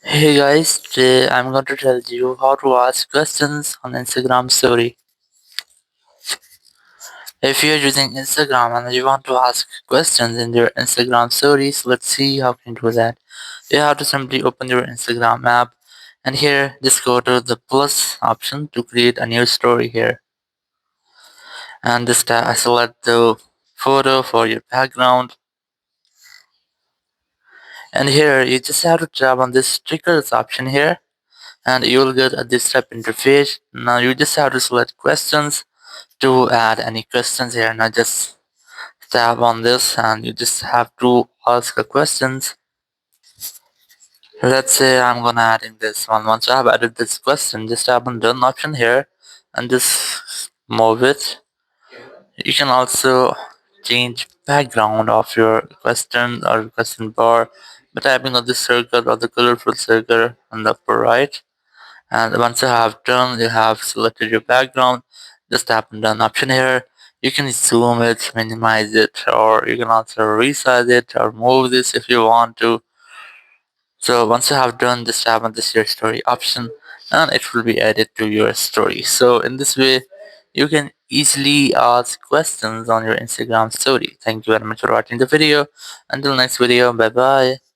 Hey guys, today I'm going to tell you how to ask questions on Instagram story. If you're using Instagram and you want to ask questions in your Instagram stories, let's see how can you do that. You have to simply open your Instagram app and here just go to the plus option to create a new story here. And just select the photo for your background. And here you just have to tap on this stickers option here and you will get a this type interface. Now you just have to select questions to add any questions here. Now just tap on this and you just have to ask the questions. Let's say I'm gonna adding this one. Once I have added this question, just tap on done option here and just move it. You can also change background of your question or question bar by tapping on this circle or the colorful circle on the upper right. And once you have done, you have selected your background, just tap on done option here. You can zoom it, minimize it, or you can also resize it or move this if you want to. So once you have done, just tap on this your story option and it will be added to your story. So in this way, you can easily ask questions on your Instagram story. Thank you very much for watching the video. Until next video, bye bye.